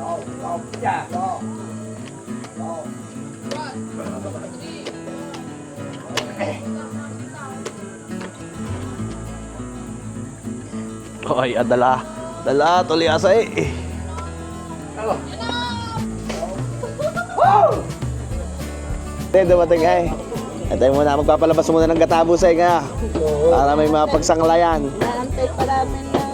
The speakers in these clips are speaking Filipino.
Ay, adala. Dala, tuloy asay. Dumating ay. Antay mo na, magpapalabas muna ng gatabusay nga. Para may mapagsanglayan. Naantay pa namin na.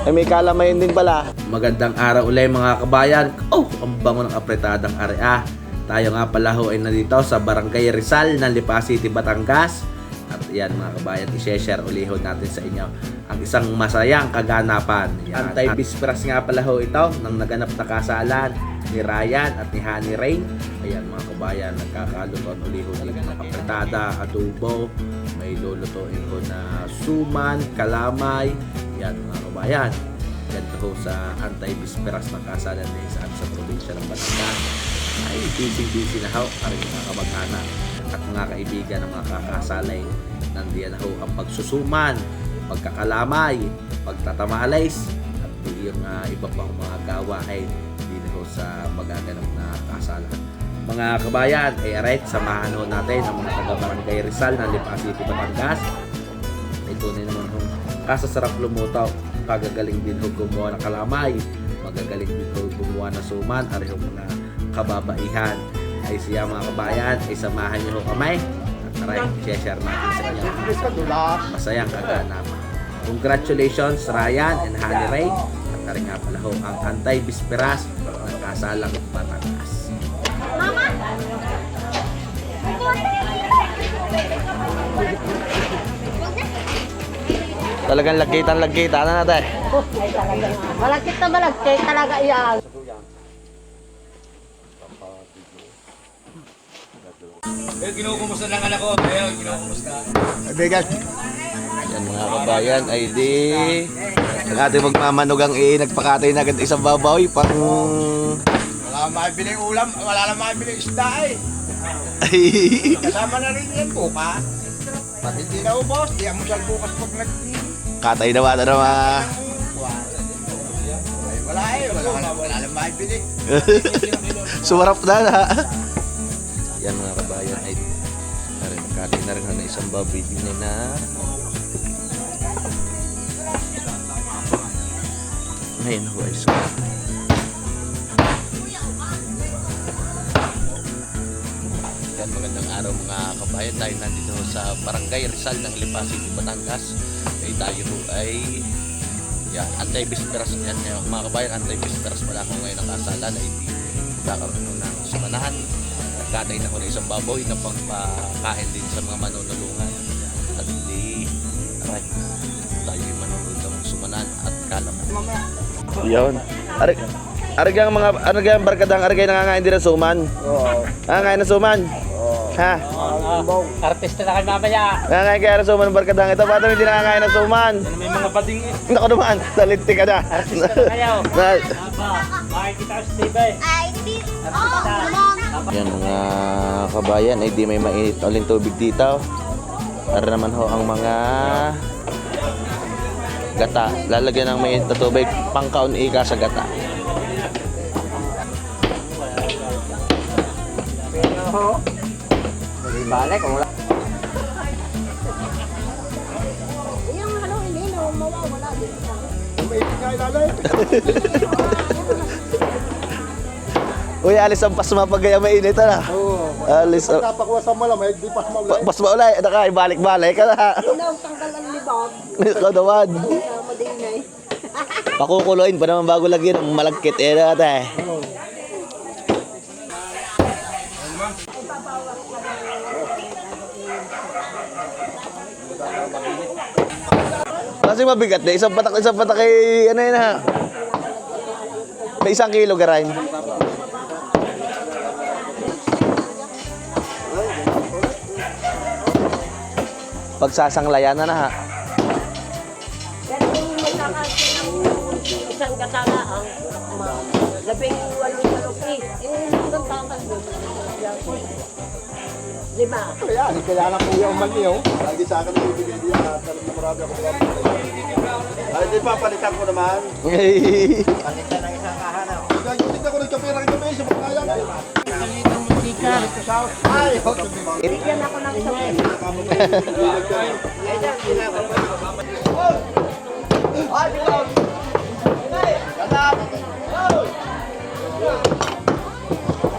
Ay, may kalamayin din pala. Magandang araw ulit mga kabayan. Oh, ang bango ng apretadang area. Tayo nga pala ho ay nandito sa Barangay Rizal ng Lipa City, Batangas. At yan mga kabayan, i-share ulit natin sa inyo ang isang masayang kaganapan. Antay-bisperas nga pala ho ito ng naganap na kasalan ni Ryan at ni Honey Rain. Ayan mga kabayan, nagkakalutuan ulit dito ng apretada, adobo, may lulutuin ko na suman, kalamay. Yan mga kabayan, ganito ho sa antay-bisperas ng kasalan ni sa probinsya ng Batangas. Ay busy na ho para mga kamag-anak at mga kaibigan ng mga kakasalay. Nandiyan na ho ang pagsusuman, pagkakalamay, pagtatamalays at yung iba pang mga gawain din ho sa magaganap na kasalan. Mga kabayan, ay aray, samahan ho natin ang mga taga-Barangay Rizal ng Lipa City, Batangas. Ito na naman ho kasasarap lumutaw, kagagaling din ho gumawa ng kalamay, magagaling din ho gumawa ng suman, ari ho mga kababaihan. Ay siya mga kabayan, ay samahan niyo ho kamay at aray, share natin sa inyo masayang kaganapan. Congratulations Ryan and Honey Ray at aray nga pala ho ang antay-bisperas ng kasalang Batangas. Mama! Talagang lagkitan na natin. Ay talaga nga. Malagkit na malagkit talaga yan. Kinukumusta ng anak ko. Ayun, kinukumusta. Yan mga kabayan, ay di ang ating magmamanugang nagpakatay na agad isang babawi pang Wala maibiling ulam, wala lang maibiling isda eh. Kasama na rin yan bukas. Pag hindi na ubos, di ang musal bukas pag katay na wala na mga wala lang maibiling. sumarap na. Yan mga kabayan, ay nagkatay na rin na isang babawi din na ngayon ho ay yan, magandang araw mga kabayan. Tayo nandito sa Barangay Rizal ng Lipa City, Batangas. Ay tayo ho ay antay-bisperas yan mga kabayan. Antay-bisperas pala ako ngayon ang kasalan ay hindi magkakaroon ng sumanahan. Nagkatay na ko na isang baboy na pangpakain din sa mga manunulungan. At hindi tayo yung manunulungan ng sumanahan at kalam. Yun. Arigang mga arigang barkadang arigay nangangain din ng suman. Oo. Nangangain ng suman. Ha? Artista na kayo mamaya. Nangangain kaya ng suman ng barkadang ito. Paano hindi nangangain ng suman? May mga bading eh. Naku naman, nalinti ka na. Artista na kayo. Na- Makikita ko si Tibay. Ay, hindi. Yan mga kabayan, ay di may mainit na uling tubig dito. Para naman ho ang mga gata. Lalagyan ng mainit na tubig, pangkaon ika sa gata. Balik, wala. Yung ano, hindi na mawawala dito. Uy, alis ang pasma pag kaya mainit na. Alis ang Napakuha sa malamay, di pas maulay. pasma ulay. Naka, balik-balik ka na. Yun ang tanggal ang libag. Ikaw naman. Madingay. Pakukuloyin pa naman bago lagyan ng malagkit. Eh, natin. Kasi mabigat na. Isang patak ay ano yun ha. May 1 kilo garain. Pagsasanglayan na ha. Pero kung magkakasya ng isang katana ang 18 kalupi, hanggang takal doon. 5. Kaya, hindi kaya lang kuya umaliw. Lagi sa akin ibigay niya at marami ako. Ay, di pa, palitan ko naman. Palitan ng isang kahanan. Ay, Bigyan ako ng sabi.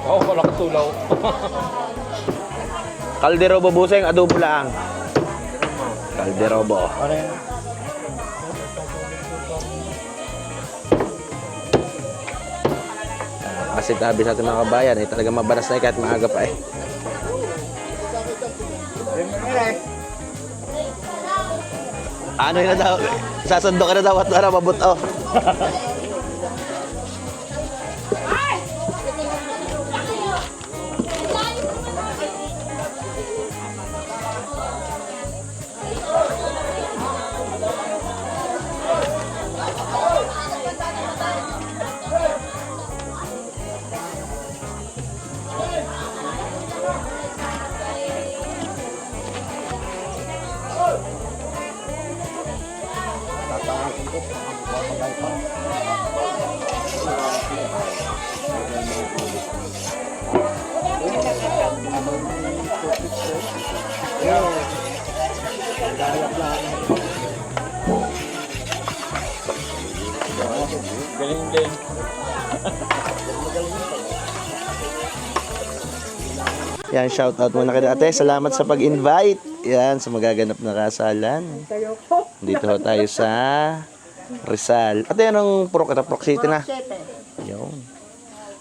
Oo, wala kang tulaw. Kalderobo buseng, adobo lang. Kalderobo. Kasi tabi sa ating mga kabayan, eh, talaga mabanas na kahit maaga pa eh. Ano yun na daw? Sasundo ka na daw at para mabuto. Galing din. Yan, shout out muna kay ate. Salamat sa pag-invite. Yan, sa magaganap na kasalan. Dito ho tayo sa Rizal. Ate, anong purok ito? Purok City na? Yun.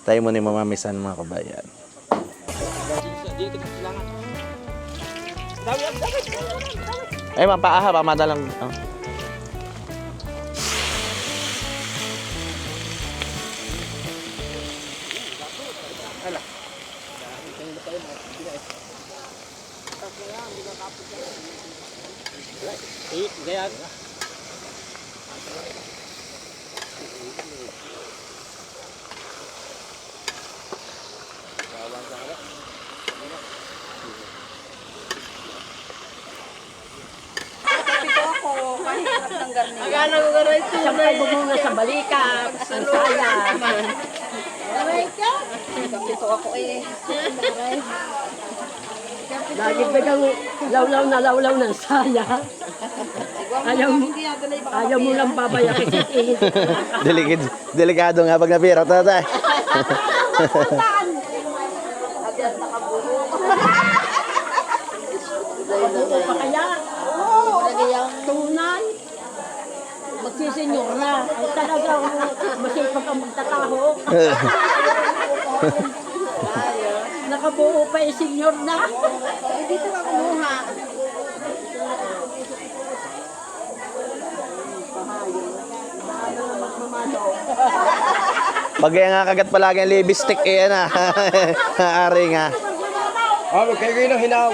Tayo muna yung mamamisan mga kabayan. Ay, mapaaha, pamadalang. Oh. Gaya. Akala ko gano'n ito. Siyempre bumunga sa balikat, sa saya. Aray ka? Kapito ako eh. Lagi bagang lawlaw ng saya. Ayaw mo lang babayakin. Delikado nga pag napira, tatay. Oo pa kaya? Oo. Tunay. Magsisenyor na. Ay talagang masipag ang magtataho. Nakabuo pa yung senyor na. Dito ka kumuha. Pag kaya nga kagat palagi ang lipstick, eh, na. Ari nga. Ah, magkaigay ng hinaw.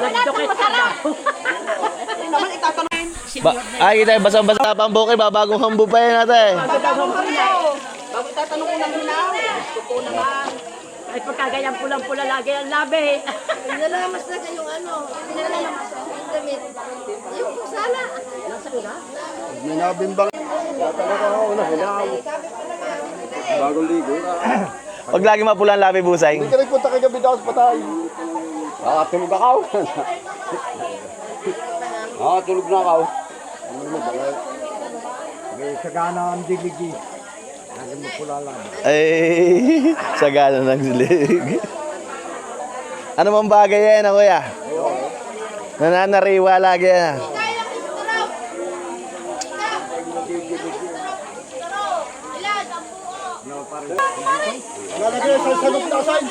Nagdukit ka daw. Ay, kita basa-basa pa ang buki, babagong hambo pa yan natin. Bago tatanong ko namin na. Totoo naman. Ay pagkagayang pulang-pula lagi ang labi. Nilalamas na kayong ano, nilalamas sa damit. Yung sala. Nasaan na? Minabimbang. Talaga ako na hinaw. Bagong ligo. Pag lagi mapula ang labi busay. Hindi ka rin punta kay gabi daw sa patay. Tulog na kao. Tulog na kao. May sagana ang diligi. Lagi mo pula lang. Ay, sagana ng silig. Ano mang bagay yan, kuya? Nananariwa lagi yan. Lalagay sa sagot na asan.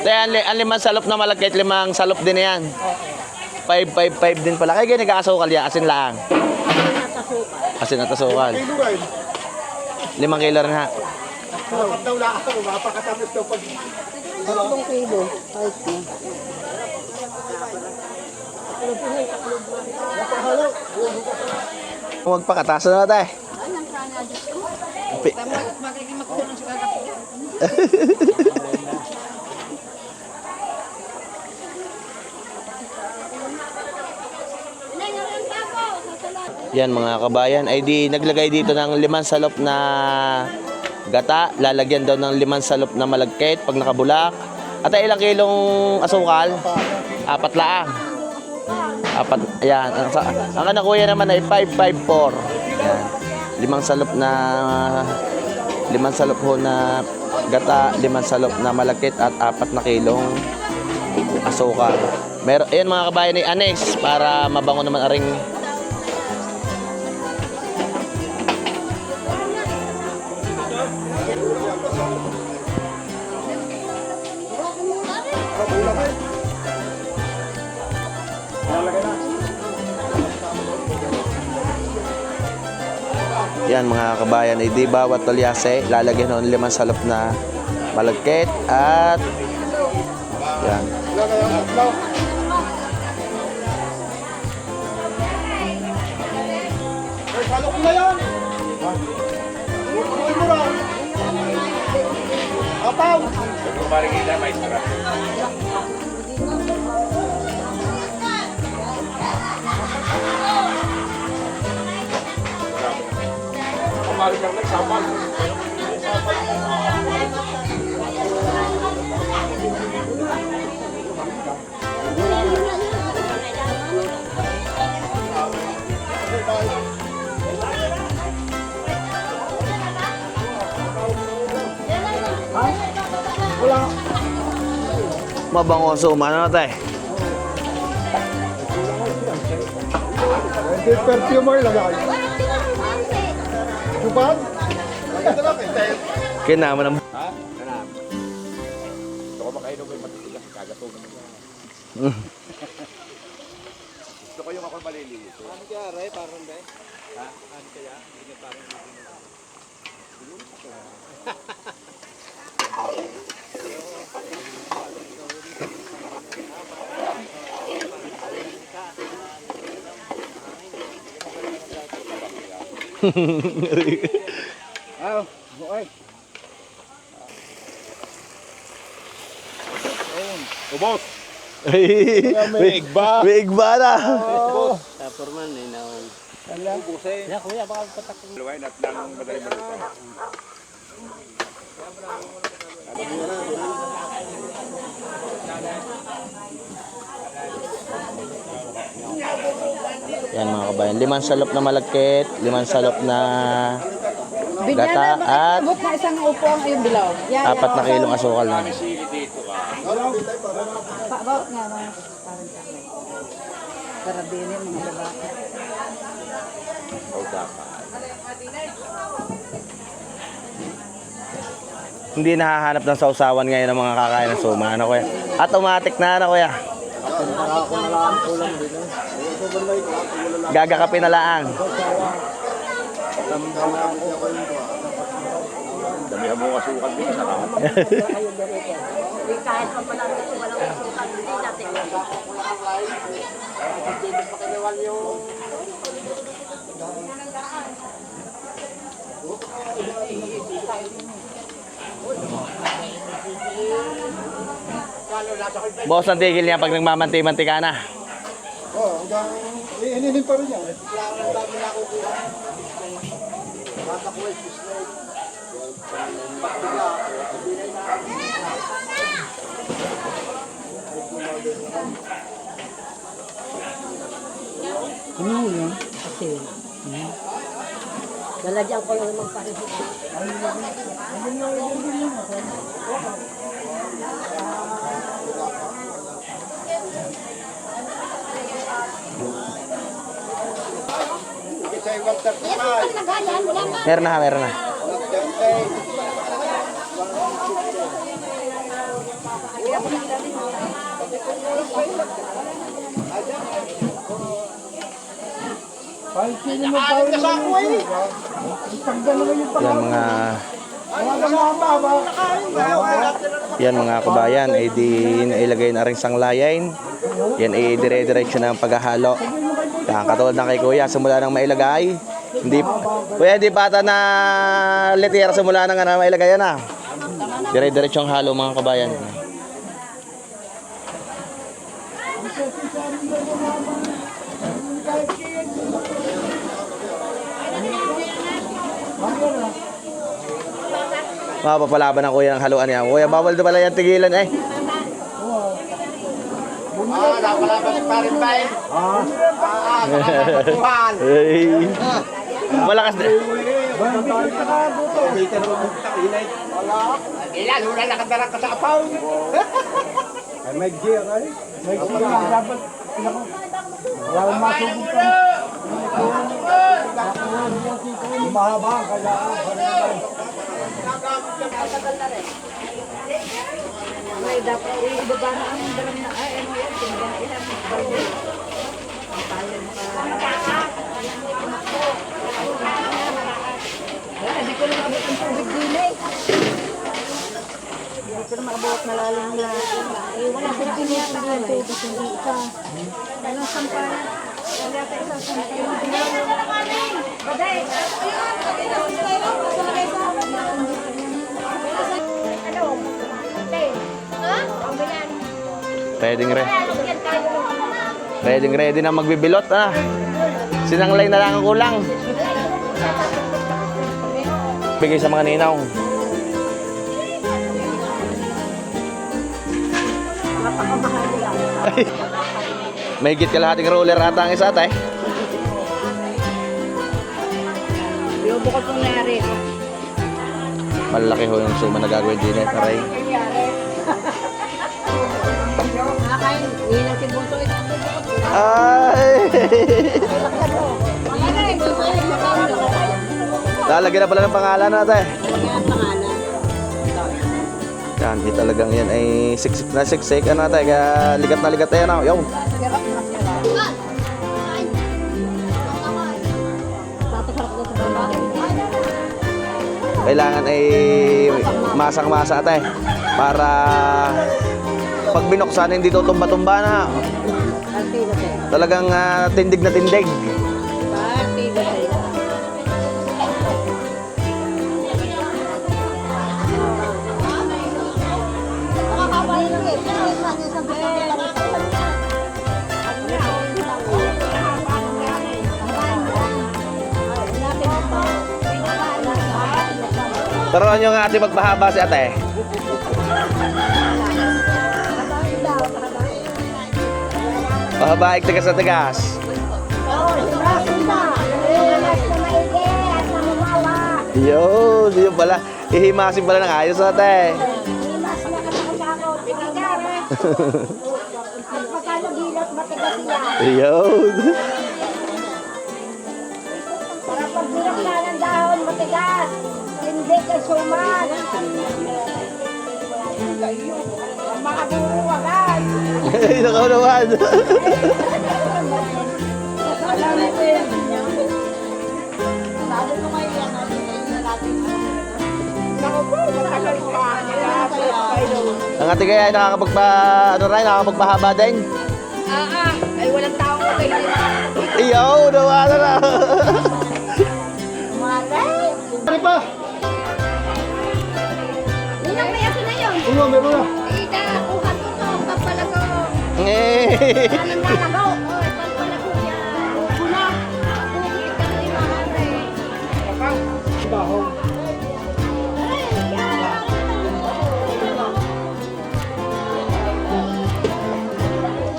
Ang limang salop na malagkit, limang salop din yan. 5 din pala. Kaya ganyan nag-aasukal yan, asin lang. Asin at asukal. 5 kilo rin ha. Dapat daw lang ako, mapakatamis daw pag... 3 kilo. Ayos na. Huwag pa, kataas na tayo. Anong sana, Diyos ko? Pi- Magkikimagkulong sa kakapiyan. Yan mga kabayan, ay di naglagay dito ng 5 salop na gata. Lalagyan daw ng 5 salop na malagkit pag nakabulak. At ay ilang kilong asukal? 4 laang. 4, ayan. Ang anak kuya naman ay 554. Ayan. 5 salop ho na gata, 5 salop na malagkit at 4 na kilong asukal. Ayan mga kabayan ay annex para mabango naman aring yan mga kabayan, ay di bawat tolyase lalagyan ng 5 salop na malagkit at yan. Salok na yan! Uy mo lang! Apaw! Marikita, maestra. Kamali lang nagsapal. Mabango suma na tayo. Hindi perfumer lagay. Jupan? Ito lang eh. Kinaman naman. Ha? Kanam. Gusto ko makainom may matitigas. Kagatunan mo. Gusto ko yung ako maliliit. Ano kaya, Ray? Parang Ray? Ha? Ano kaya? Hindi parang Ah, okay. Ubos! May igba. May igba na. Tapurman eh naon. Ubos eh. Ya kuya baka patak. Luwain at lang madali malita. Yan mga kabayan, 5 salop na malagkit, 5 salop na gata at Abot na isang upo ang iyong bilaw. 4 na kilong asukal na. Paabot nga mga parang kakay. Karabinin mga babae. Hindi nahahanap ng sausawan ngayon ng mga kakain ng suma, ano kuya? Automatic na, ano kuya? Gagakapin na laang. Damihan mo asukal din sa kawan. Kahit pa pala ito, walang masukan, hindi natin. Boss, ang tigil niya pag nagmamanti-manti ka na. Oh, hanggang ininin pa rin yan. Lalagyan ko lang naman parin. Meron na, meron na. Yan mga kabayan, ay di nailagay na rin sanglayan. Yan ay dire-diretso na ang paghahalo. Yan, katulad ng kay Kuya, simula nang mailagay. Hindi, Kuya, di bata na letira simula nang mailagay yan ah. Dire-diretso ang halo mga kabayan. Mapapalaban ng kuya ng haluan niya. Kuya, bawal na pala yan tigilan eh. Napalaban si Parin Bay. Napalaban. Ay. Malakas na. Ilan, wala nakadara ka sa apaw. Ay, may gear ay. May gear. Dapat, wala masugod ka. Mahaba, kaya. May dapat ibaba na ang dalang na ay ano yan, tingnan ilan. Hindi ko na maabot ang tubig din eh. Hindi ko na maabot na lalim na. Wala ko na piniyata na yung tubig, hindi ka. Walang sampayan. Wala ka isang sampayan. Baday! Ano? Ready na magbibilot ah. Sinanglay na lang ang kulang. Bigay sa mga ninaw. May higit kalahating roller ata ang isa tay. Yung bukod kong nari. Malaki ho yung suma na gagawin din eh. Taray. Nakakain, hindi na si Bunso ito. Ay! Lalagyan na pala ng pangalan natin. Yan, di talagang yan ay siksik na siksik. Ano natin, kaya ligat na ligat tayo na. Yo! Kailangan ay masang-masa ate para pag binuksan hindi to tumba-tumba na. Talagang tindig na tindig. Turuan nyo nga ate magpahaba si ate. Pahabaik tigas na tigas. Yun pala. Ihimasin pala ng ayos ate. Yun. Para pag binakla ng dahon, matigas. Hindi ka suman. Mga buruwagan. Nakaw naman. Sabi ko ngayon yan, natin na natin. Ang ate kaya ay nakakapagpahaba din. Ay walang tao ko kayo. Iyaw, nawala na. Ano pa? Ninang may aso na yun. Ano, meron na. Ida, kuha ko to, papalago. Eh. Anong lalago? Oy, papalago yan. Kuna. Bukit ang limahari. Baho.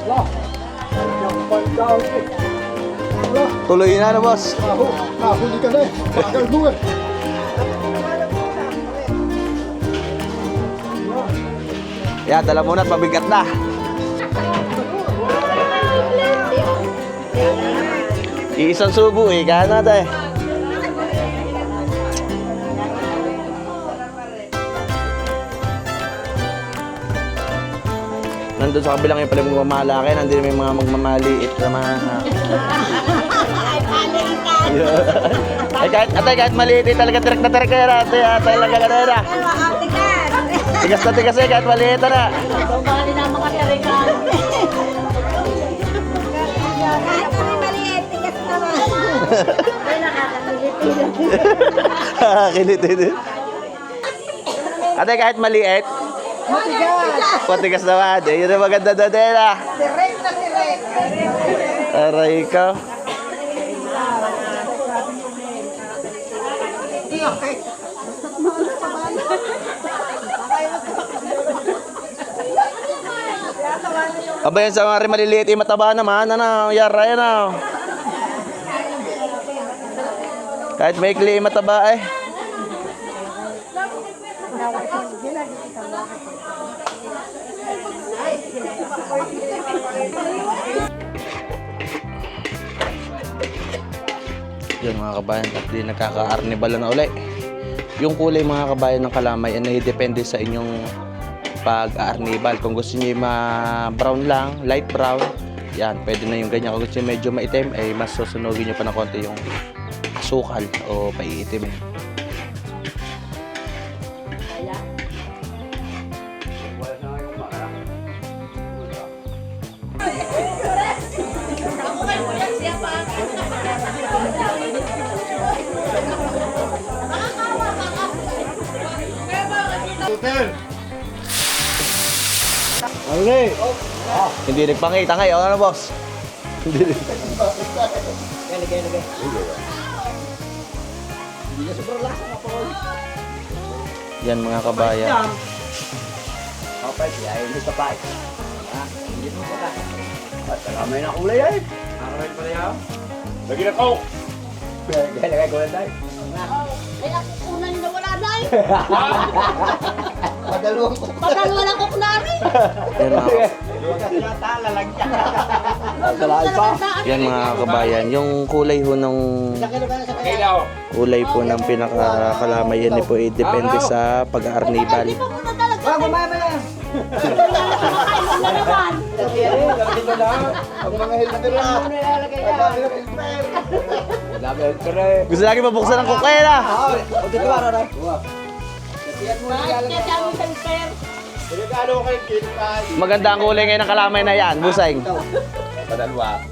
Lah. Yang panjang ni. Lah, Tuloy na boss. huli ka na eh. Bagal mo eh. Yan, dala muna at mabigat na. Iisang subo eh, kaya natin. Nandun sa kabilang yung pala magmamalaki, nandun may mga magmamaliit na mga... Ay, kahit maliit eh, talaga tirik na tirik kaya natin. Talaga ka na. Tigas na tigas eh, kahit maliit na. Bumali na mga tarikan. Kahit kami maliit, tigas naman. Ay nakakalitin. Kinitin. Ate, kahit maliit, patigas naman. Eh, yun ang maganda doon eh. Direct na direct. Aray ka. Aba yan sa mga maliliit mataba naman. Ano, yara yan ah. Kahit maikli mataba eh. Yun mga kabayan, at di nagkaka-arnibal na uli. Yung kulay mga kabayan ng kalamay ay depende sa inyong pag-arnibal. Kung gusto niyo ma-brown lang, light brown, yan, pwede na yung ganyan. Kung gusto niyo medyo maitim, ay mas susunugin niyo pa ng konti yung asukal o paiitim. Hindi nagpangita ngayon, ano boss? Hindi. Yan mga kabayan. Ay, ako kunan na wala na eh. Padalwa lang ko kunari. Yan yan mga kabayan, yung kulay ho ng kulay po ng pinakakalamay yan po ay depende sa pag-arnibal. Di ba muna talaga? Wala naman. Gusto lagi mabuksan ng kukwela. Maganda ang kulay ngayon ng kalamay na yan, busay. Padalwa.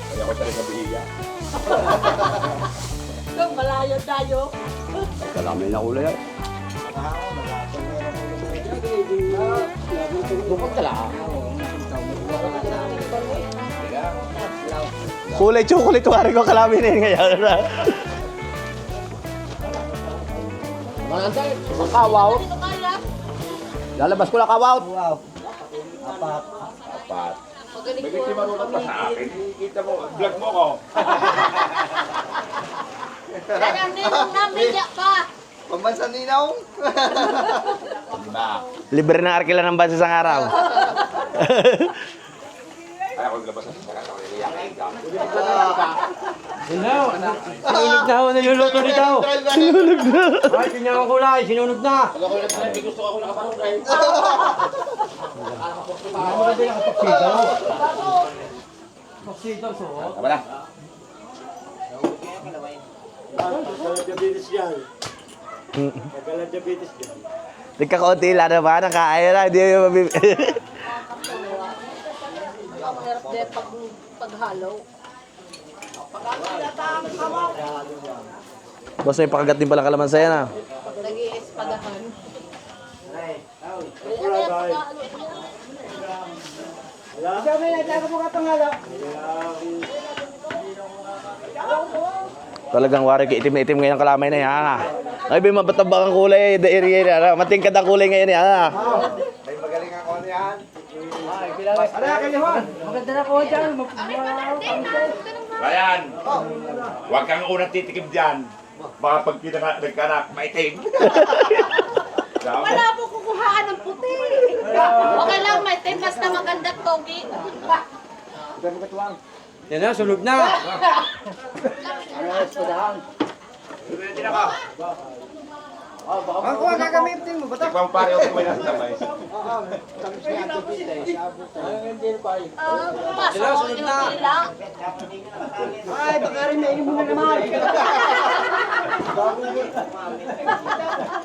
Kaya ko talaga bihiya. Malayo tayo. Kalamay na kulay yan. Kulay chocolate wari ko kalamay na yun ngayon. Manantay, makawaw. Lalabas ko lang kawaw. Apat. Bakit di marunong pa sa akin? Kita mo, vlog mo ko. Kaya ninong namin niya pa. Pambansa ninaw. Diba? Libre ng arkila ng bansa sa araw. Ay, ako naglabas sa sarap. Ako niliyak na ikaw. Sinunog na ho na yung luto nito. Sinunog na. Ay, pinyang ang kulay, sinunog na. Gusto ko nakaparong kayo. Ano din ang paksito? Paksito, so. Tama na. Diabetes yan. Kagalan diabetes yan. Nagkakaunti lang naman, nakaayo na, hindi mo mabib... Ang hirap din paghalaw. Boss, may pakagat din pala kalamansa yan ah. Pag nag-iespagahan. Talagang wari ka itim na itim ngayon ang kalamay na yan ah. Ay, may mabatabak ang kulay, the area na. Matingkad ang kulay ngayon yan ah. May magaling ako niyan. Ryan, huwag kang unang titikim dyan. Baka pag nagkanak, maitim. Wala po kukuhaan ng puti. Okay lang, may tin, basta maganda togi. Yan na, sunog na. Ang kuha gagamitin mo, bata? Ikaw pare ako may nasa damay. Sila, sunod na. Ay, baka rin nainom mo na naman.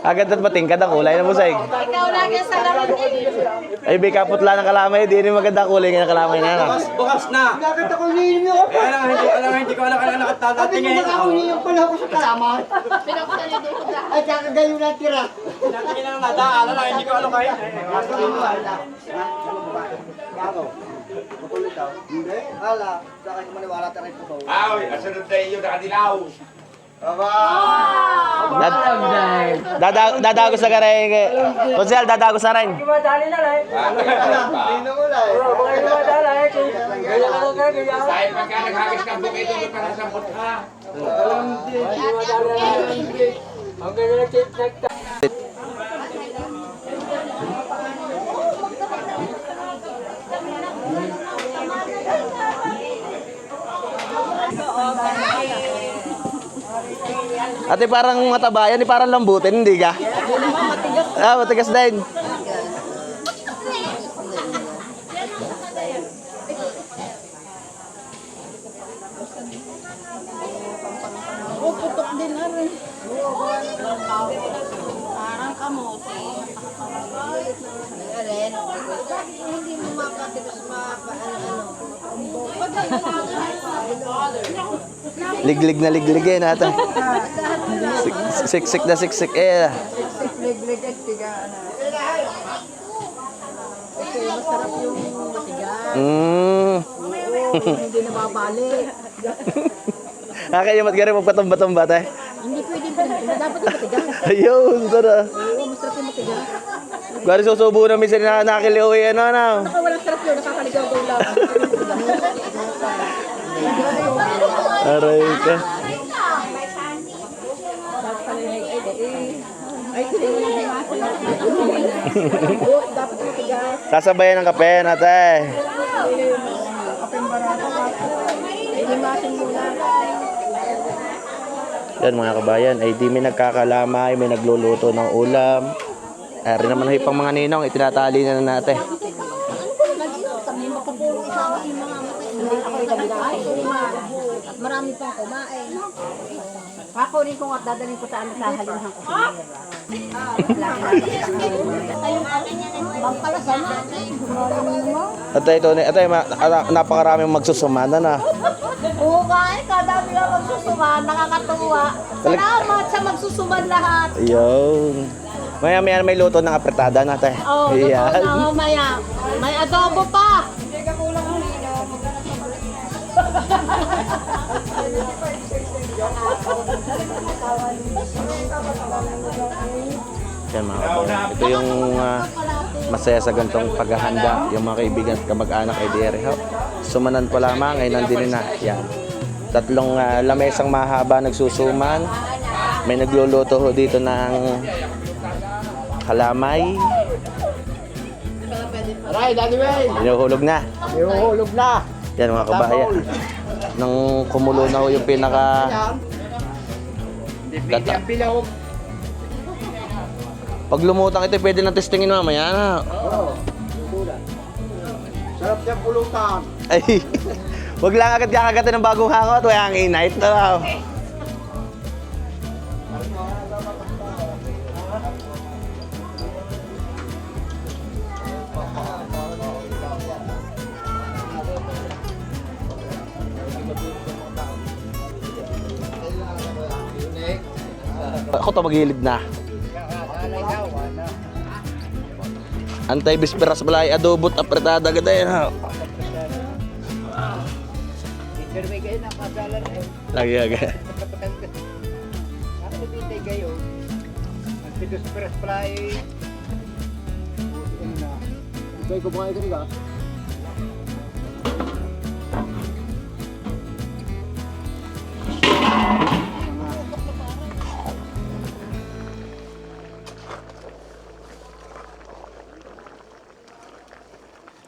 Agad at matingkad ang kulay na busay. Ikaw lagi sa laro Ay, may kaputla ng kalamay, di rin maganda ang kulay ngayon ng kalamay na yan ah. Bukas na. Nakita ko niyo niyo. Hindi ko alam nakatatingin. Ako niyo pala ako sa kalaman. Pinaksan niyo doon sa... Ay, saka gayo na tira. Natingin lang nadaan lang, hindi ko alam kayo. Bago. Makulit daw. Hindi. Ala, sa akin maniwala tayo po. Ay, asunod na iyo nakadilaw. Dadagos na ka rin. Konsel, dadagos na rin. Ate, parang mataba yan, parang lambutin, hindi ka? Ah, matigas din. Putok din na rin. Parang kamote. Hindi mo makatigas Liglig na liglig eh natin. Siksik na siksik eh. Leg-leg at tiga. Kasi masarap yung matigas. Hindi nababalik. Nakakayamat ka rin magpatumba-tumba tayo. Hindi pwede ba? Dapat yung matigas. Ayun, tara. Oo, masarap yung matigas. Gari susubo na minsan na nakiliw eh, ano. Baka walang sarap yun, nakakaligaw daw lang. Aray ka. Ay, dapat yung matigas. Sasabayan ng kape natin. Kapeng barato. Himasin muna. Yan mga kabayan, ay di may nagkakalamay, may nagluluto ng ulam. Ari naman ho pang mga ninong, itinatali na natin. Marami pang kumain. Kakunin ko at dadalhin ko sa halimhan ko. Bampalasan na. Atay, napakaraming magsusumana na. Oo nga eh, kadami na magsusuman, nakakatuwa. Salamat sa magsusuman lahat. Ayun. Maya may luto ng apretada natin. Oh, Ayan. totoo na mamaya. May adobo pa. Yan mga kabayan. Ito yung masaya sa gantong paghahanda. Yung mga kaibigan at kamag-anak ay diere. Sumanan pa lamang ay nandun na. Yan. Tatlong lamesang mahaba nagsusuman. May nagluluto ho dito ng kalamay. Aray, Daddy Wayne. Inuhulog na. Ihuhulog na. Yan mga kabayan. Nang kumulo na ho yung pinaka Hindi ang bilog. pag lumutang ito, pwede na testingin mamaya na. Oo. Sarap niyang pulutan. Ay, wag lang agad kakagatin ng bagong hangot. Wala ang inait na. Ako to magilid na. Antay bisperas balay adobot apretada gaday na. Lagi aga. Ako bitay kayo. Nagpitos press fly. Ibay ko mga ito ka.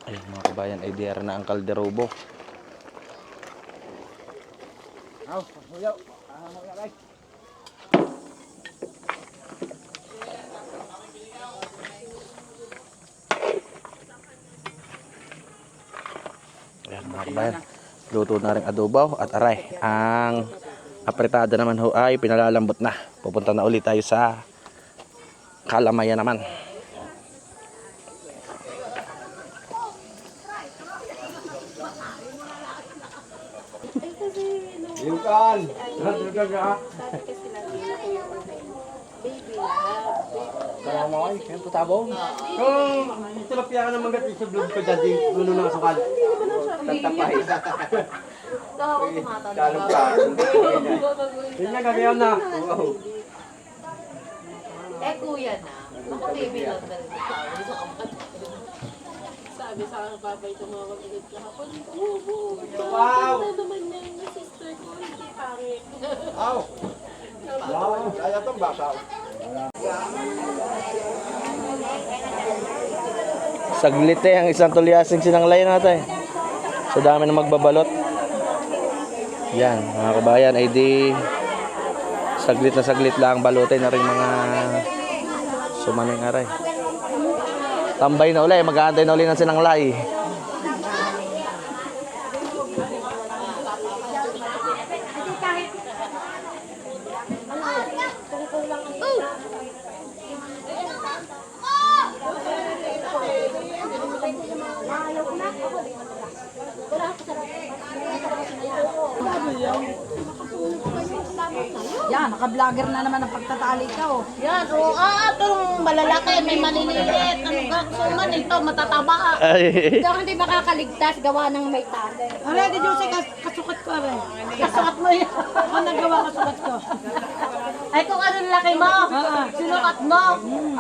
Ayun mga kabayan, ay diara na ang kalderobo. Huyaw. Ayan mga kabayan, luto na rin adobo at aray. Ang apretada naman ho ay pinalalambot na. Pupunta na ulit tayo sa kalamayan naman. Yukan. Salamat. Kaya putabong. Yung tilapia ka naman gating sa vlog ko dyan, di nuno ng asukal. Tatapahin. Kahapon tumatanong. Kalong ka. Yun nga, gagayaw na. Oo. Eh, kuya na. Ako baby lang na rin sa sabi sa akin, Papa, ito mga kapatid kahapon. Wow! Ano naman yan, yung sister ko, hindi pangit. Aw. Wow. Kaya itong basa. Saglit ang isang tulyasing sinanglay natin. Sa dami na magbabalot. Yan, mga kabayan, ay di saglit na saglit lang balutin na rin mga sumaning aray. Tambay na uli, mag-aantay na uli ng sinanglay. Yan, naka-vlogger na naman ang pagtatali ka, oh. Yan, o, itong malalaki, may maliliit. Ano ka gusto man ito, matataba. Ito ang hindi makakaligtas, gawa ng may tali. Ano, di Jose, kasukat ko rin. Kasukat mo yan. Ako nagawa kasukat ko. Ay, kung ano laki mo, sinukat mo.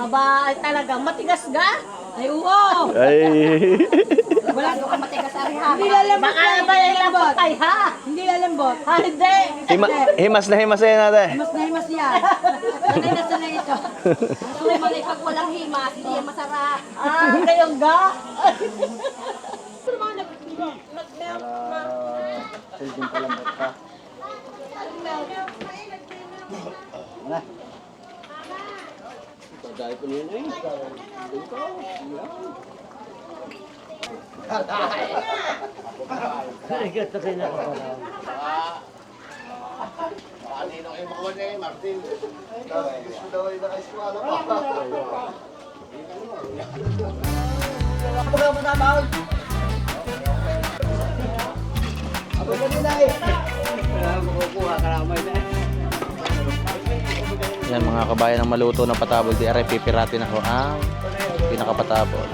Aba, ay talagang matigas ga. Ay, oo. Ay. Wala ko ka matigas ari ha. Hindi lalambot. Baka ba yung lambot ay ha? Hindi lalambot. Ha, hindi. Himas na himas yan natin. Mas na himas yan. Sanay na sanay ito. Ang mali pag walang himas, hindi yan masarap. Kayong ga. Silbing palambot ka. Dahil ko niyan eh. Kanino kayo makuha niya eh, Martin? Gusto daw ay nakaiswala pa. Makukuha ka naman na. Yan mga kabayan ng maluto ng patabol di aray pipiratin ako ang pinakapatabol.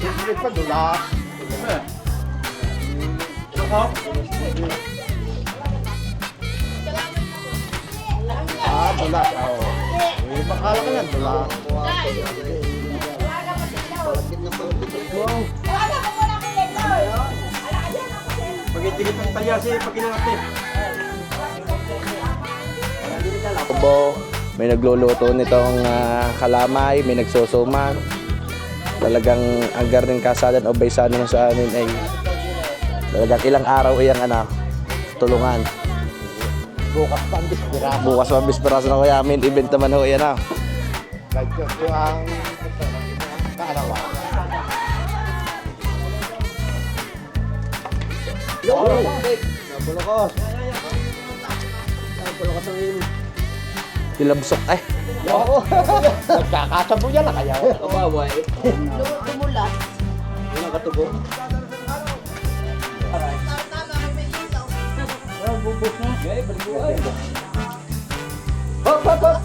Sige pa, dula. Dula. Oo. Eh, makala ka yan, dula. Pag-itigit ng talyasi, pag inangati. Kubo, may nagluluto nitong kalamay, may nagsusuman. Talagang ang garning kasalan o baysano na sa amin ay talagang ilang araw iyang tulungan. Bukas pa ang bispira. Bukas mabispiraso na kuya amin, event naman ho yan Kahit ko ang kaarawa. Napulokos. Napulokos ang ino. Tilabsok eh. Nagkakasabo yan na kaya. Kabawa eh. Tumulas. Yung nakatubo. Bubos na. Gaya, balbuhay. Hop, hop, hop.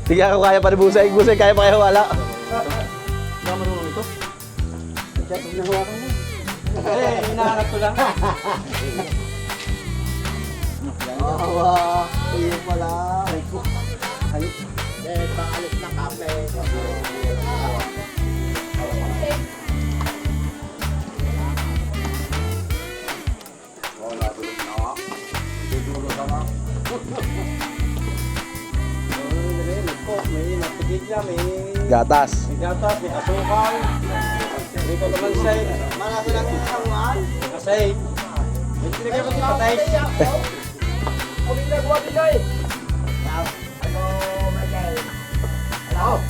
Sige ako kaya pa ni Busay. Busay kaya pa kayo wala. Hindi ka marunong ito? Kaya pag nahawakan mo. Eh, hinahanap ko lang. Awa, iyo pala. Eh, pangalit na kape. Wala tulog na ako. Duduro ka na. May napigigla, may Gatas. gatas, may asukal. May kalamansi. Malasa lang yung sanguan. Kasi, may tinagay mo yung patay. Kung hindi nagawa bigay. Ano, Michael? Hello?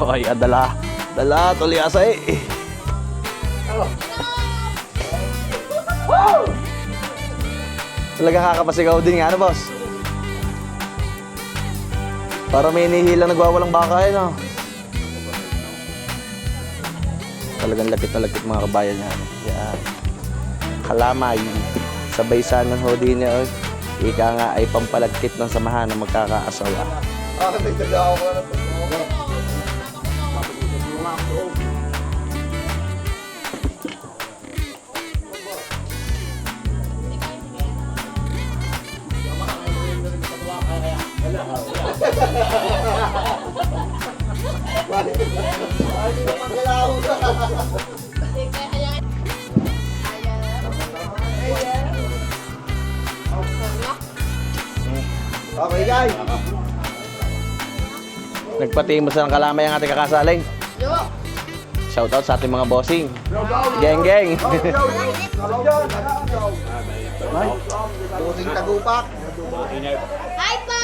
Ay, dala. Dala, tuliasay. Talagang kakapasigaw din nga, ano boss? Para may inihilang nagwawalang baka no? Talagang lakit na lakit mga kabayan niya. Yan. Kalamay. Sabay sana ho din niya. Ika nga ay pampalagkit ng samahan ng magkakaasawa. Okay guys. Nagpatimos na ng kalamay ang ating kakasaling. Shoutout sa ating mga bossing. Geng geng. Pusing tagupak. Hi po!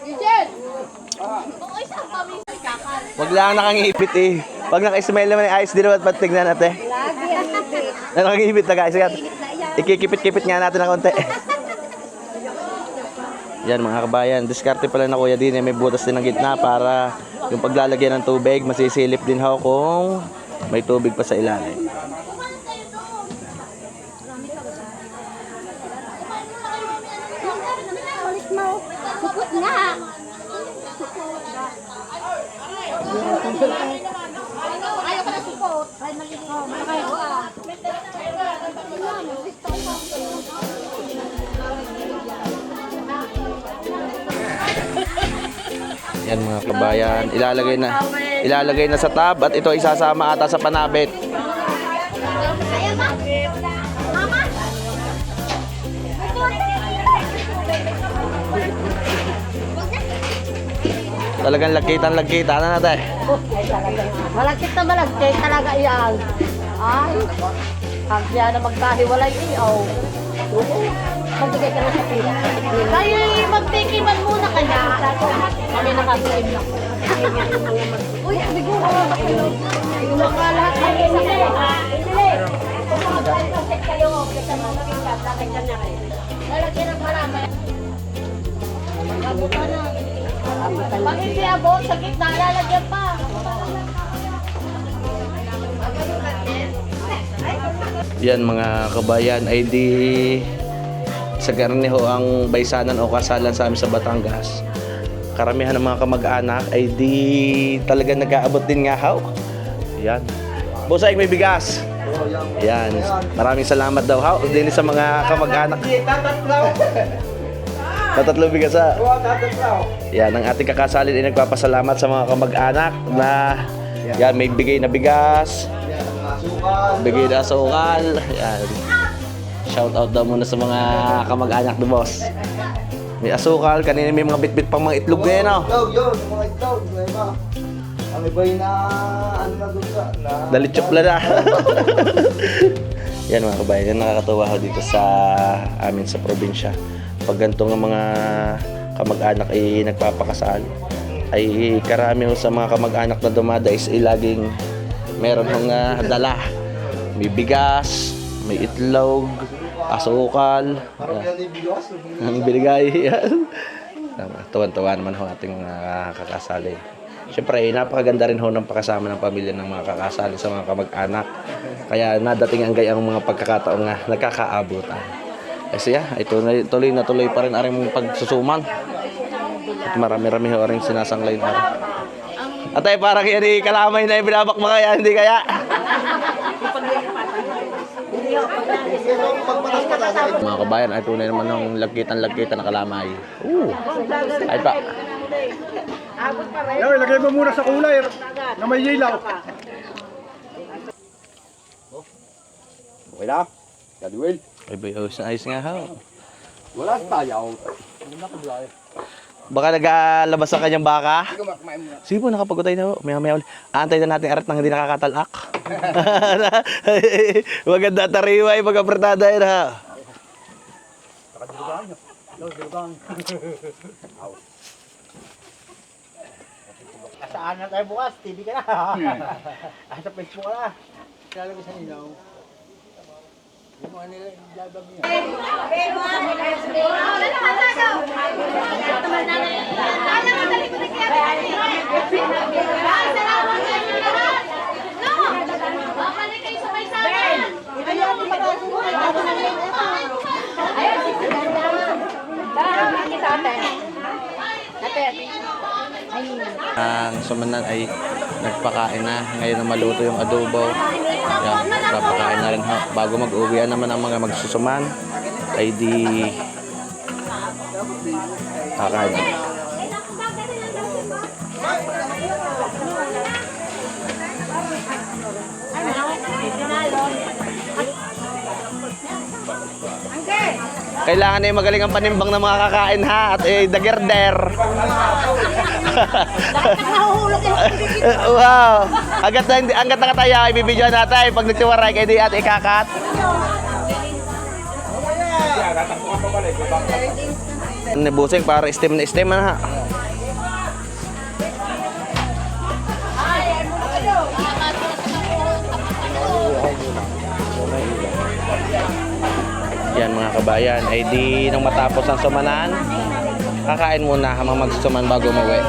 Eugene! Oo, isang pamilya kakal. Wag lang nakangipit eh. Pag naka-smile naman ay ayos din naman at tignan natin. Lagi ang ibig. Nakangipit na guys. Ikikipit-kipit nga natin ng konti. Yan mga kabayan, diskarte pala na kuya din, may butas din ng gitna para yung paglalagyan ng tubig, masisilip din ho kung may tubig pa sa ilalim. Ulit mo. Supot nga. Ayaw ka na support. Ay, nalito. Malakay ko ah. Yan mga kabayan, ilalagay na sa tab at ito ay isasama ata sa panabit. Ayaw ma? Mama? Talagang lagkitan na natin. Malagkit na malagkit talaga yan. Ay, kagya na magkahiwalay iyaw. Oo. Magbigay ka na sa pila. Kayo magtikiman muna kaya. Kami nakasilim na. Uy, siguro. Yung mga lahat ay isa kayo. Hindi. Kung mag-alpasit kayo, kasi mga pinag, lalagyan na kayo. Lalagyan ng marami. Abot ka na. Pag hindi abot, sa gitna, lalagyan pa. Yan mga kabayan ay di sa garneho ang baysanan o kasalan sa amin sa Batangas. Karamihan ng mga kamag-anak ay di talaga nag-aabot din nga haw. Yan. Busay may bigas. Yan. Maraming salamat daw haw din sa mga kamag-anak. Tatatlo bigas ha. Yan ang ating kakasalin ay nagpapasalamat sa mga kamag-anak na yan may bigay na bigas. Bigay na asukal. Yan. Shout out daw muna sa mga kamag-anak ni boss. May asukal, kanina may mga bit-bit pang mga itlog ngayon, no? Yun, mga itlog, diba? Ang iba'y na, ano na doon sa, na... Dalitsyop na. Yan mga kabayan, yan nakakatuwa ho dito sa amin sa probinsya. Pag ganito nga mga kamag-anak ay nagpapakasal, ay karami ho sa mga kamag-anak na dumadais ay laging meron hong dala. May bigas, may itlog, asukal. Parang yan yung bigas. Ang binigay yan. Tuwan-tuwa naman ho ating kakasali. Siyempre, napakaganda rin ho ng pakasama ng pamilya ng mga kakasali sa mga kamag-anak. Kaya nadating ang gayang mga pagkakataon nga nagkakaabutan. Kasi ito tuloy na tuloy pa rin aring pagsusuman. At marami-rami ho rin sinasanglay na rin. Atay, parang yan kalamay na ibinabakbaka yan, hindi kaya? Mga kabayan, ay tunay naman ng lagkitan na kalamay. Ay pa. Yo, ilagay mo muna sa kulay na may ilaw. Okay na? Daddy Will. Ay ba, ayos nga ha. Wala tayo. Baka nag-alabas ang kanyang baka. Sige po, nakapagutay na ho. Maya ulit. Aantay na natin arat nang hindi nakakatalak. Maganda tariway, mag-apertada yun ha. Saan na tayo bukas? TV ka na. Sa Facebook ka na. Lalagay sa ilaw. Yung mga nila, ilalabag niya. Ang sumanan ay nagpakain na. Ngayon na maluto yung adobo. Yan, papakain na rin ho. Bago mag-uwian naman ang mga magsusuman, ay di kakain na. Kailangan na yung magaling ang panimbang ng mga kakain ha. At dagerder. Wow. Hanggat nakataya, ibibidyo natin. Pag nagsiwaray, kayo di at ikakat. Busing para steam na steam na ha. Yan mga kabayan, ay di nang matapos ang sumanan, kakain muna habang magsusuman bago umuwi.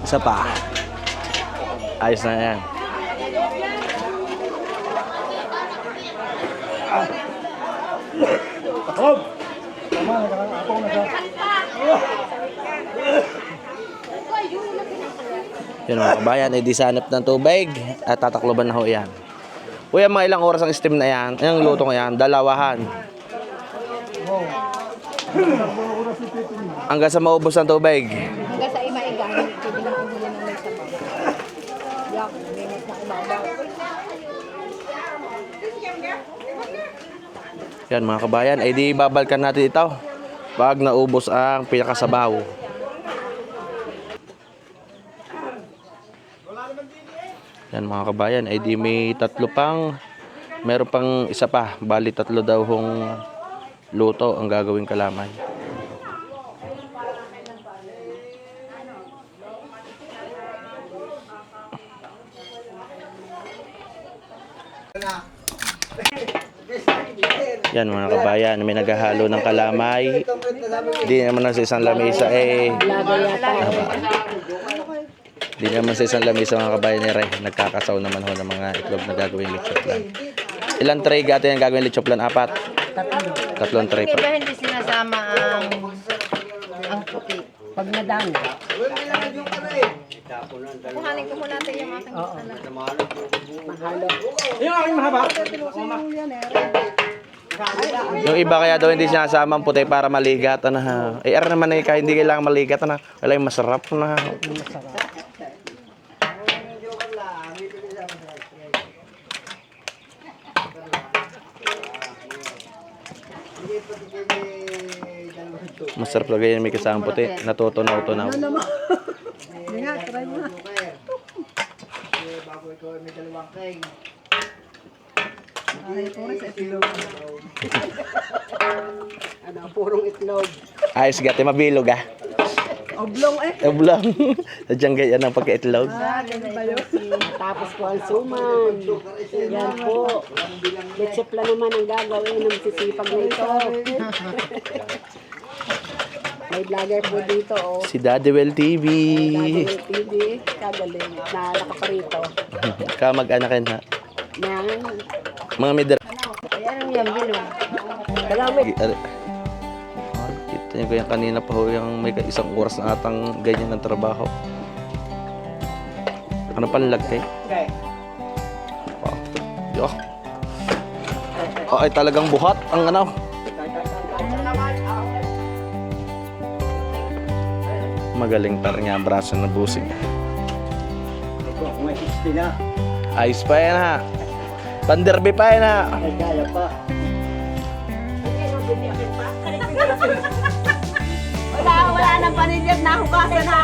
Isa pa. Ayos na yan. Yun mga kabayan, ay di sanip ng tubig at tatakloban na ho yan. Kuya, mga ilang oras ang steam na yan? Ang luto nga yan, dalawahan. Hanggang sa maubos ang tubig. Hanggang sa imaiga, pwede na ang huli ng may sabaw. Yak, minit na ibabaw. Yan mga kabayan, ay di babalkan natin ito pag naubos ang pinakasabaw. Yan mga kabayan, ay di may tatlo pang, meron pang isa pa, bali tatlo daw hong luto ang gagawing kalamay. Yan mga kabayan, may naghahalo ng kalamay. Di naman sa isang lamesa di naman sa isang lamesa mga kabayan ni Ray. Nagkakasaw naman ho ng mga itlog na gagawin lechoplan. Ilang tray gato yung gagawin lechoplan? 4? Tatlong tray pa. Iba hindi sinasama ang puti. Pag nadami. Kuhanin ko muna natin yung aking mahalo. Yung aking mahaba. Yung iba kaya daw hindi sinasama ang puti para maligat. Ano, ha? Naman eh, kaya hindi kailangan maligat. Ano, wala yung masarap. Na. Masarap lagay yan may kasamang puti. Natutunaw-tunaw. Bago ito may dalawang king. Ay, puro sa itlog. Ano, purong itlog. Ayos gati, mabilog ah. Oblong eh. Oblong. Sadyang ganyan ang pagka-itlog. Ganun ba yun? Tapos po ang suman. Yan po. Lechepla naman ang gagawin ng sisipag na ito. May vlogger po dito, oh. Si Daddy Well TV. Daddy TV, kagaling na nakaparito. Kamag-anakin ha. Nang, Mga mider. ayan yan, bilog. Dalawin. Kita niyo ko yung kanina pa ho yung may isang oras na atang ganyan ng trabaho. Ano panlagkay? Okay. Oh, yo. Oh, ay talagang buhat ang ano. Magaling pa rin nga ang braso na busing. May 60 na. Ayos pa yan ha. Panderby pa yan ha. Ay, kaya pa. Wala nang panilyat na hukasan na.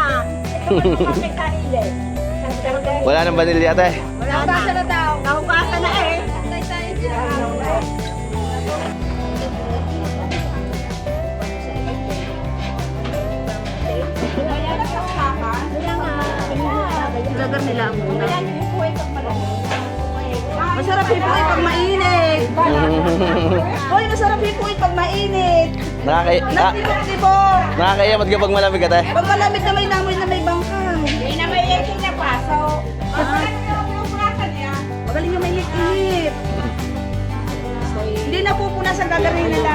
Wala nang vanilya ate. Hukasan na daw. Nahukasan na eh. Lagar nila ang muna. Masarap hipuin pag mainit. Hoy, masarap hipuin pag mainit. Ah. Nakakayamot ka pag malamig ate. Pag malamig na may namoy na may bangkay. Hindi na may eking na paso. Magaling yung may init-init. Hindi napupunas ang gagaling nila.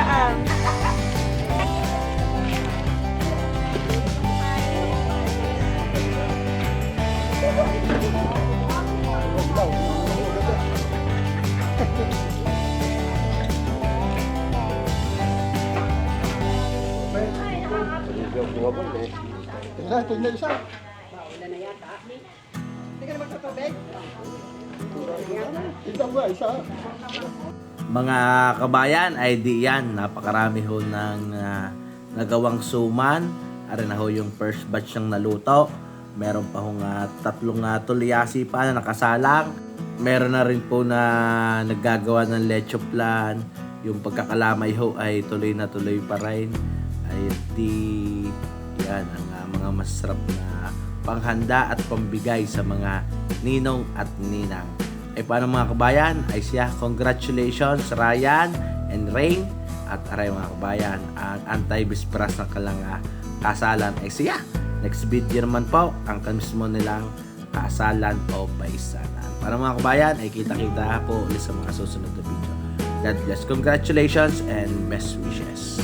Isa, tingnan isa. Ito ba, isa. Mga kabayan, ay di yan. Napakarami ho ng nagawang suman. Ari na ho yung first batch ng naluto. Meron pa hong tatlong tulyasi pa na nakasalang. Meron na rin po na naggagawa ng lecho plan. Yung pagkakalamay ho ay tuloy na tuloy pa rin. Ay di yan ang mga masarap na panghanda at pambigay sa mga ninong at ninang. Ay paano mga kabayan? Ay siya, congratulations Ryan and Rain. At aray mga kabayan, ang anti-bisperas ng kalang kasalan ay siya. Next video naman po, ang mismo nilang kasalan o paisanan. Para mga kabayan, ay kita-kita po ulit sa mga susunod na video. God bless. Congratulations and best wishes.